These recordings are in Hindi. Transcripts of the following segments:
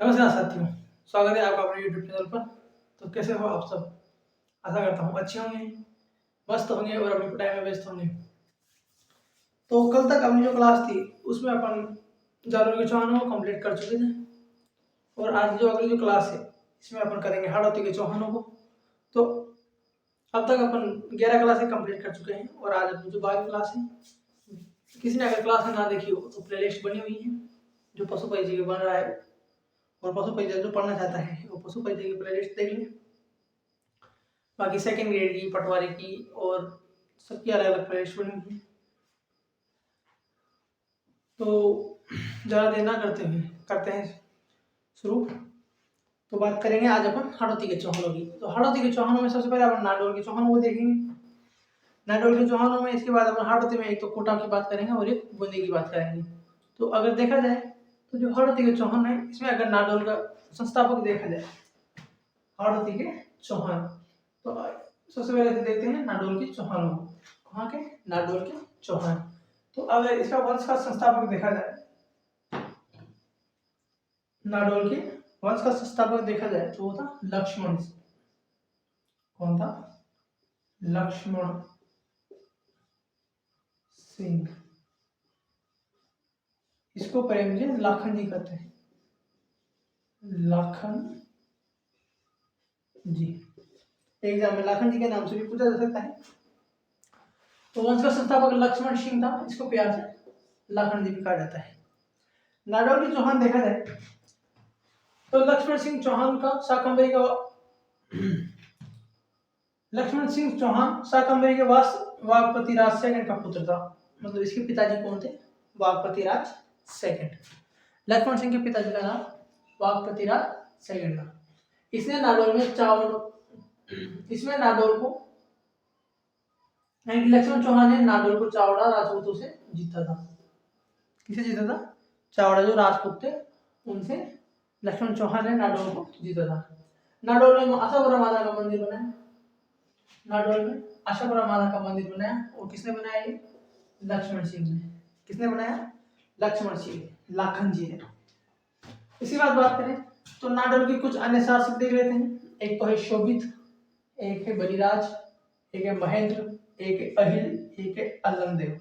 नमस्कार साथियों, स्वागत है आपका अपने यूट्यूब चैनल पर। तो कैसे हो आप सब? आशा करता हूँ अच्छे होंगे, मस्त होंगे और अपनी पढ़ाई में व्यस्त होंगे। तो कल तक अपनी जो क्लास थी उसमें अपन जालोर के चौहानों को कंप्लीट कर चुके थे और आज जो अगली जो क्लास है इसमें अपन करेंगे हाड़ौती के चौहानों को। तो अब तक अपन 11 क्लासें कंप्लीट कर चुके हैं और आज अपनी जो 12 क्लास है, किसी ने अगर क्लास में ना देखी हो तो प्लेलिस्ट बनी हुई है जो पशुपति जी बन रहा है और पशुपति जो पढ़ना चाहता है वो पशुपति की प्लेलिस्ट देख ले। बाकी सेकंड ग्रेड की, पटवारी की और सबकी अलग अलग प्लेलिस्ट बनी हुई है। तो ज़्यादा देर ना करते हुए करते हैं शुरू। तो बात करेंगे आज अपन हाड़ौती के चौहानों की। तो हाड़ौती के चौहानों में सबसे पहले अपन नाडोल के चौहानों को देखेंगे। नाडोल के चौहानों में इसके बाद अपन हाड़ौती में एक तो कोटा की बात करेंगे और एक बूंदी की बात करेंगे। तो अगर देखा जाए तो जो हाड़ौती के चौहान है इसमें अगर नाडोल का संस्थापक देखा जाए हाड़ौती के चौहान, तो सबसे पहले तो देखते हैं नाडोल के चौहानों को। कहाँ के? नाडोल के चौहान। तो अगर इसका वंश का संस्थापक देखा जाए, नाडोल के वंश का संस्थापक देखा जाए तो वो था लक्ष्मण। कौन था? लक्ष्मण सिंह। इसको प्रेम से लाखन जी कहते हैं, लाखन जी। एग्जाम में लाखन जी के नाम से भी पूछा जा सकता है। तो वंश का संस्थापक लक्ष्मण सिंह था, इसको प्यार से लाखन जी भी कहा जाता है। नाडोल के चौहान देखा जाए तो लक्ष्मण सिंह चौहान का शाकंभरी का लक्ष्मण सिंह चौहान शाकंभरी के वास वाघपति राज सेकंड का पुत्र था। मतलब इसके पिताजी कौन थे? वाघपति राज सेकंड। लक्ष्मण सिंह के पिताजी का नाम वाघपति राज सेकंड था। इसने नाडोल में नाडोल को लक्ष्मण चौहान ने नाडोल को चावड़ा राजपूतों से जीता था। किसे जीता था? चावड़ा जो राजपूत थे उनसे लक्ष्मण चौहान ने नाडोल को जीता था। नाडोल में आशापुरा माता का मंदिर बनाया। नाडोल में आशापुरा माता का मंदिर बनाया और किसने बनाया? ये लक्ष्मण सिंह ने। किसने बनाया? लक्ष्मण सिंह, लाखन जी ने। इसी बात करें तो नाडोल के कुछ अन्य शासक देख लेते हैं। एक तो है शोभित, एक है बलिराज, एक है महेंद्र, एक है अहिल, एक है अलंगदेव।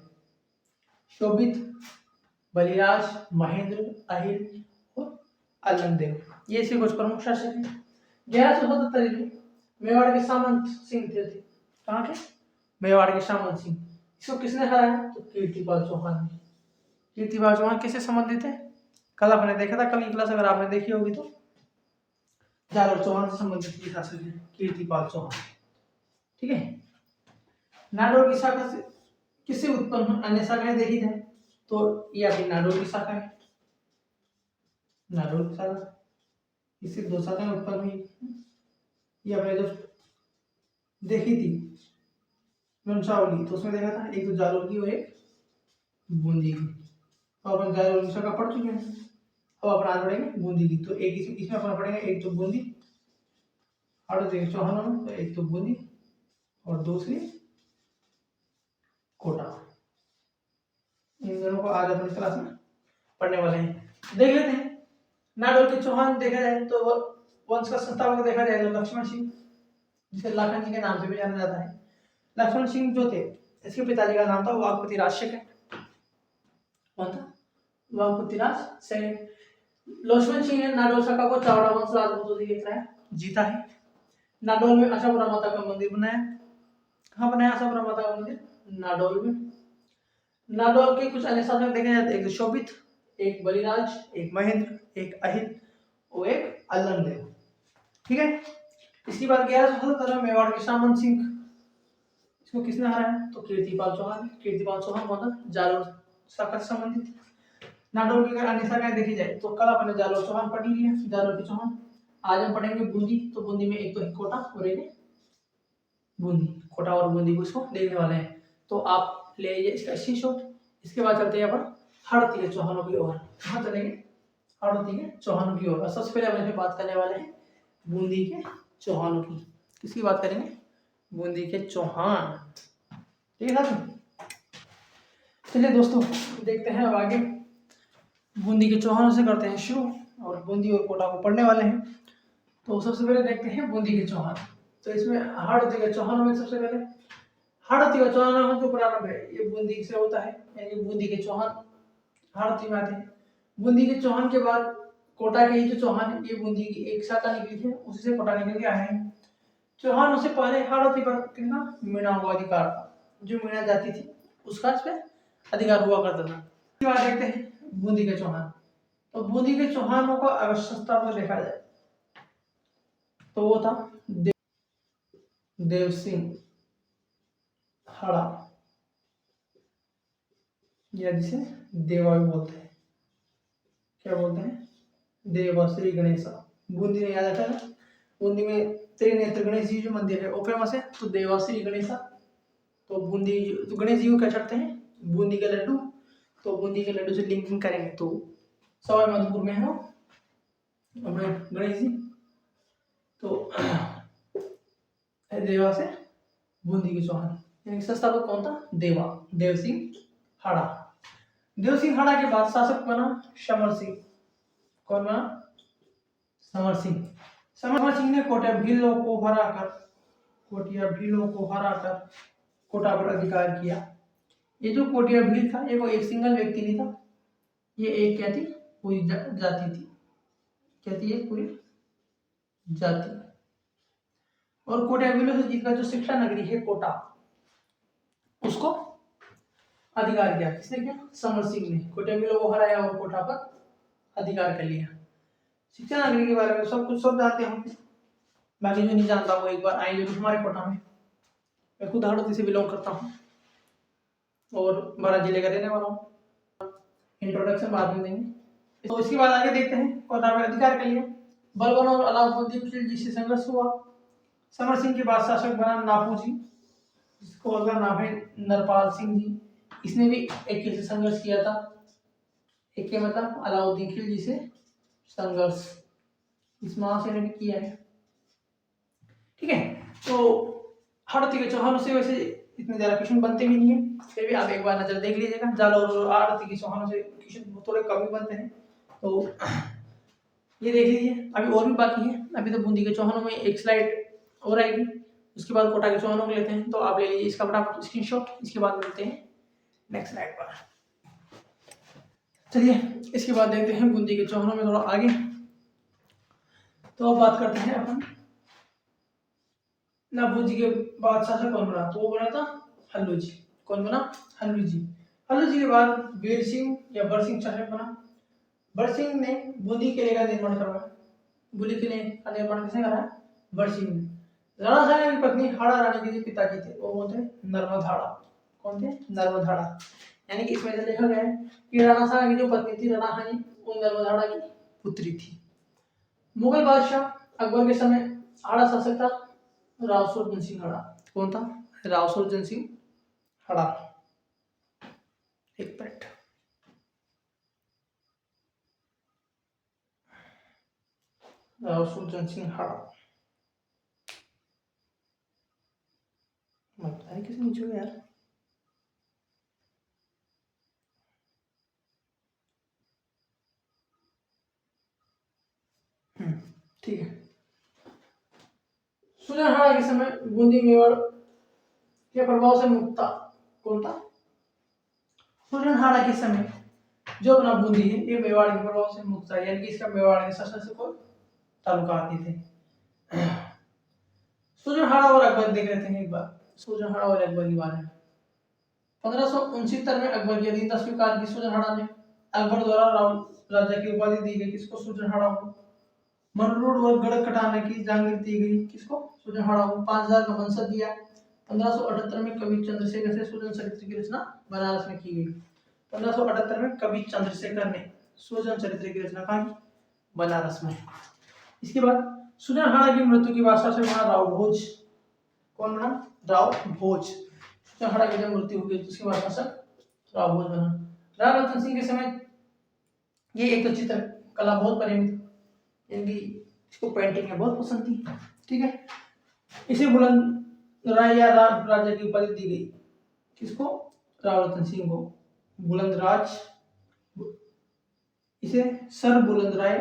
शोभित, बलिराज, महेंद्र, अहिल और अलंगदेव, ये इसके कुछ प्रमुख शासक हैं। 1177 में मेवाड़ के सामंत सिंह थे। कहाँ के? मेवाड़ के सामंत सिंह। इसको किसने हराया? तो कीर्तिपाल चौहान ने। कीर्तिपाल चौहान किससे संबंधित है? कल आपने देखा था, कल की क्लास अगर आपने देखी होगी तो जालोर चौहान से संबंधित ये शासक है कीर्तिपाल चौहान। ठीक है। नाडोल की शाखा से किससे उत्पन्न अन्य शाखाएं देखी जाए तो ये अपनी नाडोल की शाखा है। नाडोल की शाखा, इससे 2 शाखाएं उत्पन्न हुई। ये अपने जो देखी थी वंशावली तो उसमें देखा था एक तो जालोर की और एक बूंदी की। तो अपन जालोर की शाखा पढ़ चुके हैं। अब अपन आगे बढ़ेंगे बूंदी की। तो एक इसमें अपन पढ़ेंगे एक तो बूंदी हाड़ौती के चौहानों में, तो एक तो बूंदी और दूसरी कोटा। इन दोनों को आज अपनी क्लास में पढ़ने वाले हैं। देख लेते हैं नाडोल के चौहान देखा जाए तो वंश का संस्थापक देखा जाए तो लक्ष्मण सिंह, जिसे लाखन जी के नाम से भी जाना जाता है। लक्ष्मण सिंह जो थे इसके पिताजी का नाम था वाघपति राज सेकंड। कौन था? वाघपति राज सेकंड। लक्ष्मण सिंह ने नाडोल शाखा को चावड़ा वंश राजपूतों से जीता है। नाडोल में आशापुरा माता का मंदिर बनाया। कहाँ बनाया आशापुरा माता का मंदिर? नाडोल में। नाडोल के कुछ अन्य शासक देखे जाते एक शोभित, एक बलिराज, एक महेंद्र, एक अहिल और एक अलंगदेव। ठीक है। इसकी बात 1177 में मेवाड़ के सामंत सिंह, इसको किसने हराया? तो कीर्तिपाल चौहान। कीर्तिपाल चौहान कौन था? जालोर शाखा से संबंधित। नाडोल की अगर अन्य शाखाएं देखी जाए तो कल अपने जालोर चौहान पढ़ लिया, जालोर के चौहान। आज हम पढ़ेंगे बूंदी। तो बूंदी में एक तो है कोटा और एक बूंदी। कोटा और बूंदी को इसको देखने वाले हैं। तो आप ले लीजिए इसका स्क्रीनशॉट। इसके बाद चलते हैं अपन हाड़ौती के चौहानों की ओर। कहाँ चलेंगे? हाड़ौती के चौहानों की ओर। सबसे पहले अपन बात करने वाले हैं बूंदी के चौहानों की। किसकी बात करेंगे? बूंदी के चौहान। ठीक है। चलिए दोस्तों देखते हैं अब आगे बूंदी के चौहानों से करते हैं शुरू। और बूंदी और कोटा को पढ़ने वाले हैं। तो सबसे पहले देखते हैं बूंदी के चौहान। तो इसमें हाड़ौती के चौहानों में सबसे पहले हाड़ौती का चौहान जो प्रारंभ है ये बूंदी से होता है, यानी बूंदी के चौहान हाड़ौती में आते हैं। बूंदी के चौहान के बाद कोटा के ही जो चौहान है ये बूंदी की एक शाखा निकली है, उसी से कोटा निकल के आए हैं। चौहानों से पहले हाड़ौती पर कितना मीणा हुआ अधिकार था, जो मीणा जाती थी उसका इस पे अधिकार हुआ करता था। इसके बाद देखते हैं बूंदी के चौहान। तो बूंदी के चौहानों का अवस्था पर देखा जाए तो वो था देव सिंह हड़ा, या जिसे देवा भी बोलते हैं। क्या बोलते हैं? देवा श्री गणेशा। बूंदी में याद आता है, बूंदी में त्रिनेत्र गणेश जी जो मंदिर है वो फेमस है, तो देवा श्री गणेशा। तो बूंदी तो गणेश जी को क्या चढ़ते हैं? बूंदी के लड्डू। तो बूंदी के लड्डू से लिंकिंग करेंगे तो सवाई माधोपुर में हो अपने गणेश जी। तो देवा से बूंदी के चौहान, यानी संस्थापक कौन था? देवा, देव सिंह हाड़ा। देव सिंह हाड़ा के बाद शासक बना समर सिंह। कौन बना? समर सिंह। समर सिंह ने कोटा भीलों को हराकर कोटा पर अधिकार किया। ये जो कोटिया भील था ये कोई एक सिंगल व्यक्ति नहीं था, ये एक क्या थी? पूरी जाति थी। क्या थी? ये पूरी जाति। और कोटा भीलों से जीत का जो शिक्षा नगरी है कोटा, उसको अधिकार किया। किसने किया? समर सिंह ने। कोटा भीलों को हराया और कोटा पर अधिकार कर लिया। शिक्षा नगरी के बारे में सब कुछ सब जानते होंगे, बाकी जो नहीं जानता वो एक बार आए जरूर हमारे कोटा में। मैं खुद हाड़ौती से बिलोंग करता हूँ और 12 जिले का रहने वाला हूँ। इंट्रोडक्शन बाद में देंगे। तो इसके बाद आगे देखते हैं कोटा में अधिकार कर लिया। बलबन और अलाउद्दीन खिलजी से संघर्ष हुआ। समर सिंह के बाद शासक बना नापू जी, जिसको अगर नाम है नरपाल सिंह जी। इसने भी एक से संघर्ष किया था। एक के मतलब अलाउद्दीन खिलजी से संघर्ष इस महाशय ने भी किया है। ठीक है, तो हाड़ौती के चौहानों से वैसे इतने ज्यादा क्वेश्चन बनते भी नहीं है, फिर भी आप एक बार नजर देख लीजिएगा। जालौर और हाड़ौती के चौहानों से क्वेश्चन थोड़े कम ही बनते हैं, तो ये देख लीजिए। अभी और भी बाकी है, अभी तो बूंदी के चौहानों में एक स्लाइड और आएगी, उसके बाद कोटा के चौहानों को लेते हैं। तो आप ले लीजिए इसका फटाफट स्क्रीनशॉट, इसके बाद मिलते हैं नेक्स्ट स्लाइड पर। चलिए इसके बाद देखते हैं बूंदी के चौहानों में थोड़ा आगे। तो अब बात करते हैं अपन नापू जी के बाद शासक कौन बना? तो वो बना था हल्लू जी। कौन बना? हल्लू जी। हल्लू जी के बाद वीर सिंह या बर सिंह शासक बना। बर सिंह ने बूंदी किले का निर्माण करवाया। बूंदी किले का निर्माण किसने करा? बर सिंह ने। राणा साहब की पत्नी हाड़ा रानी के जो पिताजी थे वो कौन थे? नर्मदाहाड़ा। कौन थे? नर्मदाहाड़ा। यानी कि इसमें से देखा गया है कि राणा साहब की जो पत्नी थी राणा हानी, वो नर्मदाहाड़ा की पुत्री थी। मुगल बादशाह अकबर के समय हाड़ा शासक था राव सुरजन सिंह हड़ा। कौन था? राव सुरजन सिंह हड़ा। एक मिनट, राव सुरजन सिंह हड़ा मत है किस नीचे हो यार। ठीक है। सुरजन के समय बूंदी मेवाड़ के प्रभाव से मुक्त था। कौन था? सुरजन के समय जो अपना बूंदी है ये मेवाड़ के प्रभाव से मुक्त था, यानी कि इसका मेवाड़ के शासन से कोई ताल्लुकात नहीं थे। सुरजन और अकबर देख लेते हैं एक बार। सुरजन और अकबर के बारे में 1569 में अकबर की अधीनता स्वीकार की सुरजन ने। अकबर द्वारा राव राजा की उपाधि दी गई किसको? सुरजन को। मरलूड और गढ़ कटाने की जागीर दी गई किसको? सुरजन को। 5000 का मनसब दिया। 1578 में कवि चंद्रशेखर से सुरजन चरित्र की रचना बनारस में की गई। 1578 में कवि चंद्रशेखर ने सुरजन चरित्र की रचना कहा? बनारस में। इसके बाद सुरजन की मृत्यु की बाद से बना राव भोज। कौन बना? राव भोज। सुरजन की जब मृत्यु हुई उसके बाद शासक राव भोज बना। राणा रतन सिंह के समय ये एक तो चित्र कला बहुत प्रेमी था, यानी इसको पेंटिंग में बहुत पसंद थी। ठीक है, इसे बुलंद राय या राजा की उपाधि दी गई किसको? राव रतन सिंह को। बुलंद राज, इसे सर बुलंद राय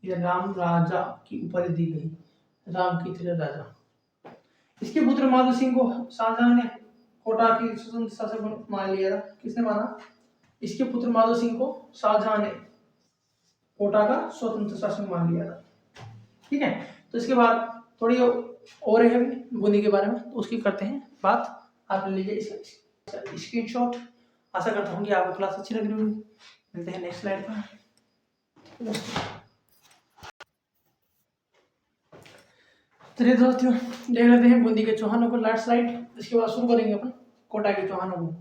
या राम राजा की उपाधि दी गई, राम की तरह राजा। इसके पुत्र माधव सिंह को शाहजहां ने कोटा की स्वतंत्र शासक मान लिया था। किसने माना? इसके पुत्र माधव सिंह को शाहजहां ने कोटा का स्वतंत्र शासक मान लिया था। ठीक है, तो इसके बाद थोड़ी और है बूंदी के बारे में, तो उसकी करते हैं बात। आप ले लीजिए इसका स्क्रीनशॉट। आशा करता हूँ कि आपको क्लास अच्छी लग रही होगी। मिलते हैं नेक्स्ट स्लाइड पर। चलिए दोस्तों, देख लेते हैं बूंदी के चौहानों को लास्ट स्लाइड। इसके बाद शुरू करेंगे अपन कोटा के चौहानों को।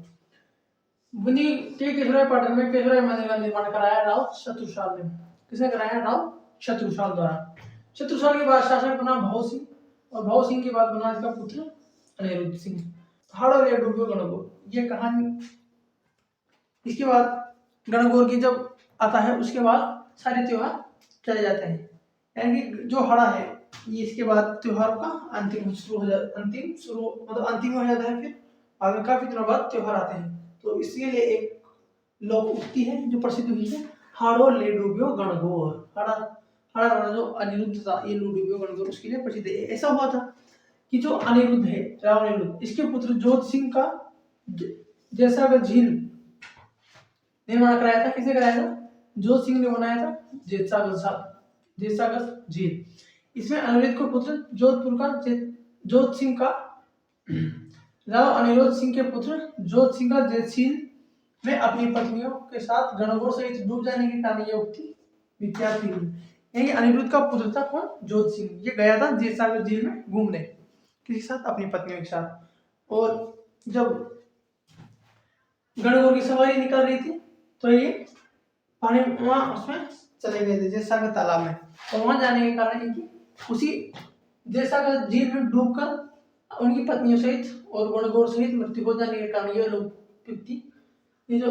बूंदी के केशवराय पाटन में केशवराय मंदिर का निर्माण कराया राव चतुरसाल ने। किसने कराया? राव चतुरसाल द्वारा। चतुरसाल के बाद शासक बना भव सिंह, और भव सिंह के बाद बना इसका पुत्र अनिरुद्ध सिंह। हाड़ो ले डूबो गणगौर, ये कहानी। इसके बाद गणगौर की जब आता है, उसके बाद सारे त्योहार चले जाते हैं। यानी कि जो हड़ा है ये इसके बाद त्योहारों का अंतिम शुरू हो जाता, अंतिम हो जाता है। फिर आगे काफी दिनों बाद त्योहार आते हैं। तो इसलिए एक लोक उक्ति है जो प्रसिद्ध हुई है, हाड़ो ले डूबियो गणगौर। हड़ा जो अनिरुद्ध था, ये डूबियो गणगौर उसके लिए प्रसिद्ध है। ऐसा हुआ था कि जो अनिरुद्ध है, राव अनिरुद्ध, इसके पुत्र जोध सिंह का जैसा झील निर्माण कराया था। किसने कराया था? जोध सिंह ने बनाया था जैसागर झील। इसमें अनिरुद्ध को पुत्र जोधपुर का जोध सिंह का राव अनिरुद्ध सिंह के पुत्र जोध सिंह का झील में अपनी पत्नियों के साथ गणगौर सहित डूब जाने के कारण यह उक्ति विख्यात हुई। यानी अनिरुद्ध का पुत्र था कौन? जोध सिंह। ये गया था जैसागर झील में घूमने, किसी साथ? अपनी पत्नियों के साथ। और जब गणगौर की सवारी निकल रही थी तो ये पानी वहां उसमें चले गए थे जैसागर तालाब में। तो वहां जाने के कारण इनकी उसी जैसागर झील में डूबकर उनकी पत्नियों सहित और गणगौर सहित मृत्यु हो जाने के कारण ये जो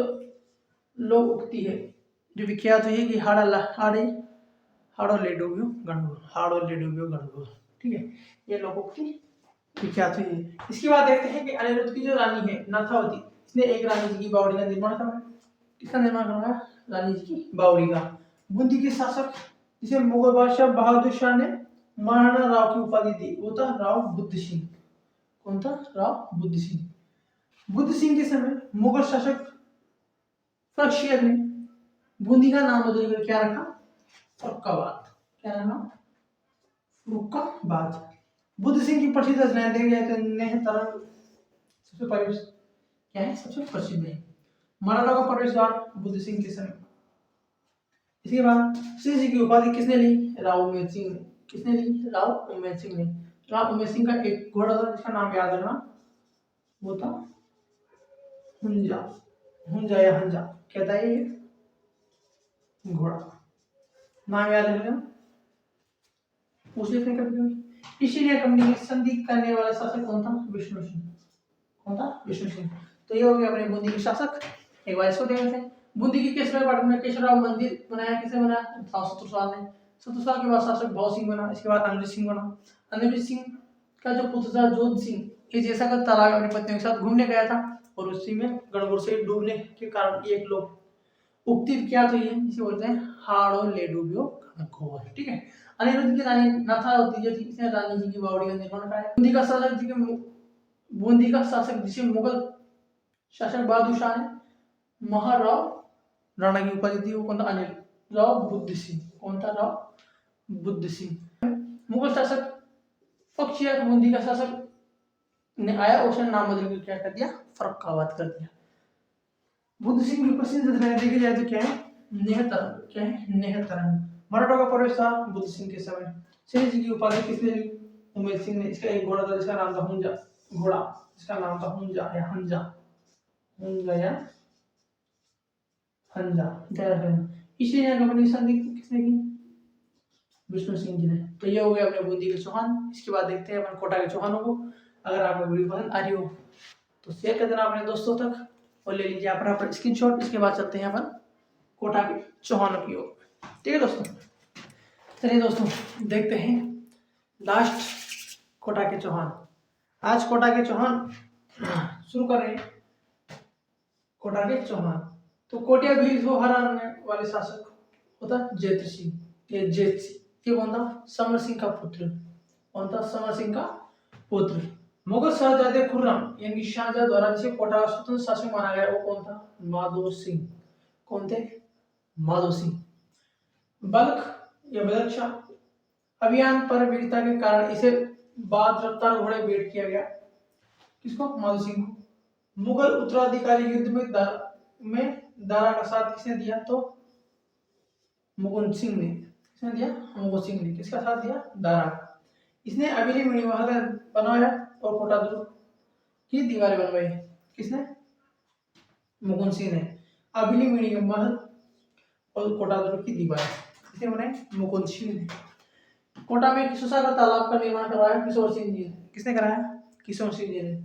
लोक उक्ति है जो विख्यात हुई है कि हाड़ो ले डूबियो गणगौर, हाड़ो ले डूबियो गणगौर। ठीक है, ये लोक उक्ति विख्यात हुई है। इसके बाद देखते हैं कि अनिरुद्ध की जो रानी है नाथावती, इसने एक रानी जी की बावड़ी का निर्माण करवाया। किसका निर्माण करवाया? रानी जी की बावड़ी का। बूंदी के शासक जिसे मुगल बादशाह बहादुर शाह ने महाराणा राव की उपाधि दी, वो था राव बुद्ध सिंह। कौन था? राव बुद्ध सिंह। बुद्ध सिंह के समय मुगल शासक फर्रुखाबाद ने बूंदी का नाम बदलकर क्या रखा? फर्रुखाबाद। क्या रखा? फर्रुखाबाद। बुद्ध सिंह की प्रसिद्ध रचनाएं देखी जाए तो नेहतरंग सबसे पहले क्या है? सबसे प्रसिद्ध है। मराठा का प्रवेश द्वार बुद्ध सिंह के समय। इसके बाद श्री जी की उपाधि किसने ली? राव उमेद सिंह ने। किसने ली? राव उमेद सिंह ने। राव उमेद सिंह का एक घोड़ा था जिसका नाम याद रखना, वो था हुंजा या हंजा, कहता है ये घोड़ा, नाम याद रखना। उसने कभी ईस्ट इंडिया कंपनी की संधि करने वाला शासक कौन था? विष्णु सिंह। कौन था? विष्णु सिंह। तो ये हो गया अपने बूंदी के शासक। एक बार इसको देखते हैं। बूंदी की केशवराय पाटन में केशवराव मंदिर बनाया। किसने बनाया? चतुरसाल ने। चतुरसाल के बाद शासक भव सिंह बना। इसके बाद अनिरुद्ध सिंह बना। अनिरुद्ध सिंह का जो पुत्र था जोध सिंह, ये जैसा का तालाब अपनी पत्नियों के साथ घूमने गया था और उसी में गणगौर से डूबने के कारण एक लोग उक्ति क्या तो ये जिसे बोलते हैं हाड़ो ले डूबियो गणगौर। ठीक है। अनिरुद्ध की रानी नाथावती जो थी, इसने रानी जी की बावड़ी का निर्माण कराया। बूंदी का शासक जिसे मुगल शासक बहादुर शाह ने महाराव राणा की उपाधि दी, वो कौन था? अनिल राव बुद्ध सिंह। कौन था? राव बुद्ध सिंह। मुगल शासक पक्षिया बूंदी का शासक ने आया, उसने नाम बदल कर क्या कर दिया? फर्रुखाबाद कर दिया। बुद्ध सिंह की प्रसिद्ध रचनाएं देखी जाए तो क्या है? नेहतरंग। क्या है? नेहतरंग। मराठा का प्रवेश था बुद्ध सिंह के समय। श्री जी की उपाधि किसने ली? उमेद सिंह ने। इसका एक घोड़ा था जिसका नाम था हुंजा, घोड़ा जिसका नाम था हुंजा या हंजा, हुंजा या हंजा। ईस्ट इंडिया कंपनी संधि किसने की? विष्णु सिंह जी ने। तो ये हो गया अपने बूंदी के चौहान। इसके बाद देखते हैं अपन कोटा के चौहानों को। अगर आपको वीडियो पसंद आ रही हो तो शेयर कर देना अपने दोस्तों तक और ले लीजिए अपना स्क्रीनशॉट। इसके बाद चलते हैं अपन कोटा के चौहानों की ओर। ठीक है दोस्तों, चलिए दोस्तों देखते हैं लास्ट कोटा के चौहान। आज कोटा के चौहान शुरू कर रहे हैं। कोटा के चौहान तो कोटिया भील को हराने वाले शासक होता जयद्रथ सिंह। ये जेत सिंह ये कौन था? समर सिंह का पुत्र। कौन था? समर सिंह का पुत्र। मुगल शहजादे खुर्रम यानी कि शाहजहां द्वारा जिसे कोटा का स्वतंत्र शासक माना गया वो कौन था? माधो सिंह। कौन थे? माधो सिंह। बल्ख या बदख्शां अभियान पर वीरता के कारण इसे बाद रफ्तार घोड़े भेंट किया गया। किसको? माधो सिंह को। मुगल उत्तराधिकारी युद्ध में दारा का साथ किसने दिया? तो मुकुंद सिंह ने। किसने दिया? मुकुंद सिंह ने। किसका साथ दिया? दारा का। इसने अबिली मणि महल बनाया और कोटा दुर्ग की दीवारें बनवाई। किसने? मुकुंद सिंह ने। अबिली मणि महल और कोटा दुर्ग की दीवारें किसने बनाई? मुकुंद सिंह ने। कोटा में किशोर सागर तालाब का निर्माण करवाया किशोर सिंह जी ने। किसने कराया? किशोर सिंह जी ने।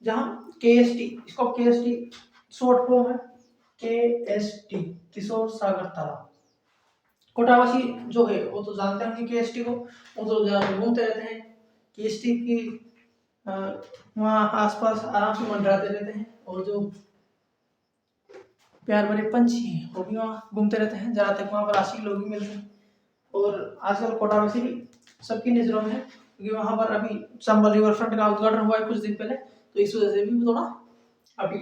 जहां केएसटी, इसको केएसटी शॉर्ट फॉर्म है, केएसटी किशोर सागर तालाब। कोटावासी जो है वो तो जानते होंगे केएसटी को, वो तो ज्यादा घूमते रहते हैं केएसटी की वहाँ आसपास आराम से मंडराते रहते हैं, और जो प्यार भरे पंछी हैं वो भी वहाँ घूमते रहते हैं, जहाँ तक वहाँ पर आशिक लोग भी मिलते हैं। और आजकल कोटावासी भी सबकी नजरों में है, क्योंकि वहाँ पर अभी चंबल रिवर फ्रंट का उद्घाटन हुआ है कुछ दिन पहले, तो इस वजह से भी थोड़ा अभी।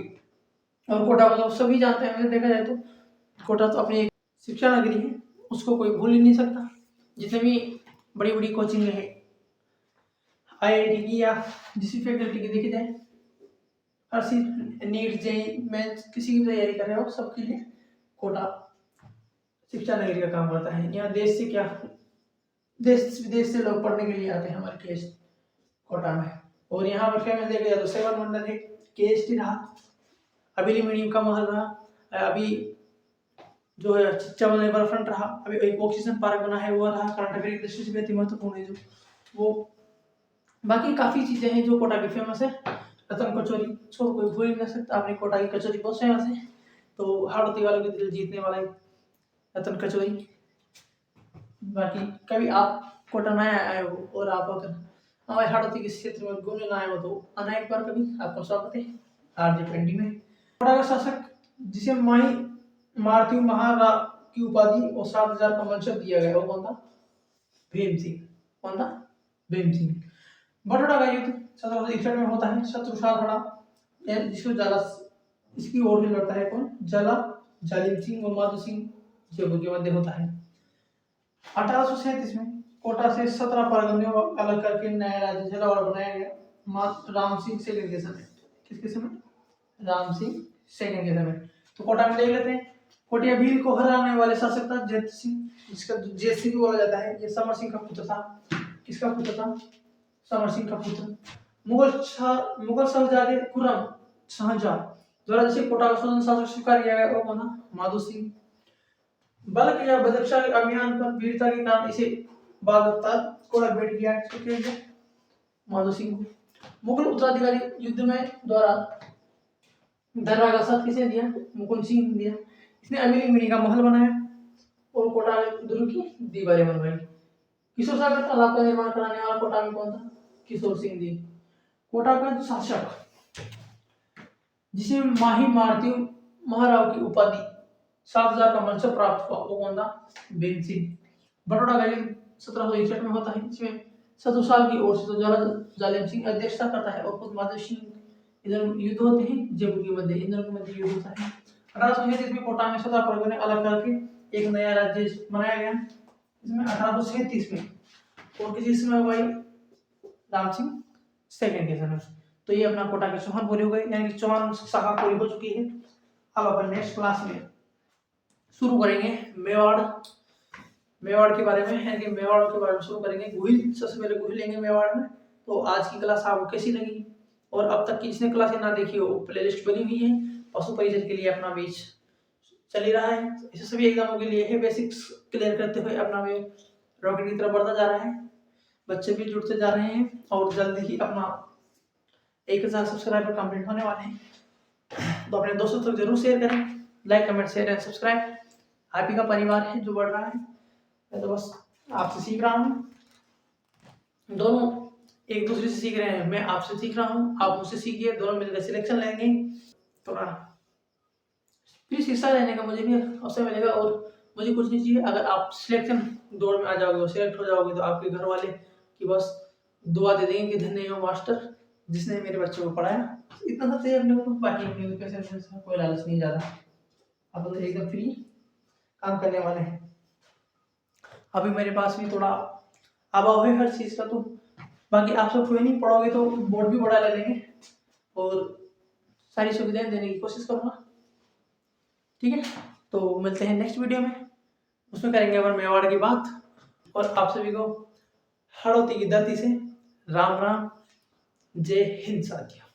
और कोटा को तो सभी जानते हैं, वैसे देखा जाए तो कोटा तो अपनी एक शिक्षा नगरी है, उसको कोई भूल ही नहीं सकता। जितने भी बड़ी बड़ी कोचिंग है, आईआईटी की या जिस फैकल्टी की देखी जाए, हर चीज नीट जेई मेंस किसी की तैयारी कर रहे हो सबके लिए कोटा शिक्षा नगरी का काम करता है। यहाँ देश से क्या, देश विदेश से लोग पढ़ने के लिए आते हैं हमारे केस कोटा में। और यहाँ पर फेमस देखा जाए तो सेवन वंडर है, केएसटी रहा, अबिली मीडियम का महल रहा, अभी जो है चंबल रिवर फ्रंट रहा, अभी एक ऑक्सीजन पार्क बना है वो रहा, कर्नाटक की दृष्टि से बेहद महत्वपूर्ण है जो वो। बाकी काफी चीजें हैं जो कोटा की फेमस है। रतन कचौरी, इसको तो कोई भूल ही नहीं सकता, अपनी कोटा की कचौरी बहुत फेमस है, तो हाड़ोती वालों के दिल जीतने वाला है रतन कचौरी। बाकी कभी आप कोटा नया आए हो और आप अगर हमारे हाड़ोती के क्षेत्र में घूमने ना आए हो तो आना एक बार कभी, आपका स्वागत है आरजे पेंडी में। कोटा का शासक जिसे माही मारती महारा की उपाधि और 7,000 का मनसब दिया गया वो कौन था? भीम सिंह। कौन था? भीम सिंह। बटोड़ा का युद्ध 1761 में होता है, शत्रुसाल खड़ा जिसको जाला इसकी ओर से लड़ता है कौन? जला जालिम सिंह और माधो सिंह जयपुर के मध्य होता है। 1837 में कोटा से 17 परगनों को अलग करके नया राज्य झालावाड़ बनाया गया राम सिंह सेकंड के समय। किसके समय? राम सिंह सेकंड के समय। तो कोटा में देख लेते हैं, कोटिया भील को हराने वाले शासक था जेत सिंह, जिसका जेत सिंह बोला जाता है, ये समर सिंह का पुत्र था। किसका पुत्र था? समर सिंह का पुत्र। मुगल शहजादे खुर्रम शाहजहां द्वारा जिसे कोटा का स्वतंत्र शासक स्वीकार किया गया वो कौन था? माधो सिंह। बल्क या बदख्शां के अभियान पर वीरता के कारण इसे बाद कोड़ा भेंट किया गया माधो सिंह को। मुगल उत्तराधिकारी युद्ध में द्वारा दर्रा का साथ किसे दिया? मुकुंद सिंह ने दिया। इसने अमीरी मिनी का महल बनाया और कोटा दुर्ग की दीवारें बनवाई। किशोर सागर तालाब का निर्माण कराने वाला कोटा में कौन था? किशोर सिंह जी। कोटा का जो शासक जिसे माही मारती महाराव की उपाधि 7,000 का मनसब प्राप्त हुआ वो कौन था? भीम सिंह। बटोड़ा का युद्ध 1761 में होता है, जिसमें शत्रुसाल की ओर से तो जालिम सिंह अध्यक्षता करता है और खुद माधव सिंह इधर युद्ध होते हैं, जयपुर के मध्य इन दोनों के मध्य युद्ध होता है। 1837 में कोटा में 17 परगने अलग करके एक नया राज्य बनाया गया। इसमें 1837 में और किसी समय भाई राम सिंह सेकंड के समय। तो ये अपना कोटा के चौहान पूरे हो गए, यानी कि चौहान शाखा पूरी हो चुकी है। अब अपन नेक्स्ट क्लास में शुरू करेंगे मेवाड़ के बारे में, यानी कि मेवाड़ के बारे में शुरू करेंगे। गुहिल सबसे पहले गुहिल लेंगे मेवाड़ में। तो आज की क्लास आपको कैसी लगी, और अब तक की जिसने क्लासें ना देखी हो प्लेलिस्ट बनी हुई है, पशु परिचय के लिए अपना बीच चल ही रहा है, इसे सभी एग्जामों के लिए है। बेसिक्स क्लियर करते हुए अपना वे रॉकेट की तरफ बढ़ता जा रहा है, बच्चे भी जुड़ते जा रहे हैं और जल्दी ही अपना 1,000 सब्सक्राइबर कंप्लीट होने वाले हैं। तो अपने दोस्तों तक जरूर शेयर करें, like comment share and subscribe. आप ही का परिवार है जो बढ़ रहा है, मैं तो बस आपसे सीख रहा हूँ, दोनों एक दूसरे से सीख रहे हैं, मैं आपसे सीख रहा हूँ, आप मुझसे सीखिए, दोनों मिलकर सिलेक्शन लेंगे, थोड़ा प्लीज हिस्सा लेने का मुझे भी अवसर मिलेगा और मुझे कुछ नहीं चाहिए। अगर आप सिलेक्शन दौड़ में आ जाओगे और सिलेक्ट हो जाओगे तो आपके घर वाले की बस दुआ दे देंगे कि धन्य हो मास्टर जिसने मेरे बच्चे को पढ़ाया। इतना सा चाहिए अपने को, बाकी अपने को पैसे कोई लालच नहीं ज़्यादा। अब तो एकदम फ्री काम करने वाले हैं। अभी मेरे पास भी थोड़ा अभाव है हर चीज़ का, तो बाकी आप सब कोई नहीं पढ़ोगे तो बोर्ड भी बड़ा ले लेंगे और सारी सुविधाएं देने की कोशिश करूँगा। ठीक है, तो मिलते हैं नेक्स्ट वीडियो में, उसमें करेंगे अपन मेवाड़ की बात। और आप सभी को हड़ौती की धरती से राम राम, जय हिंद साथियों।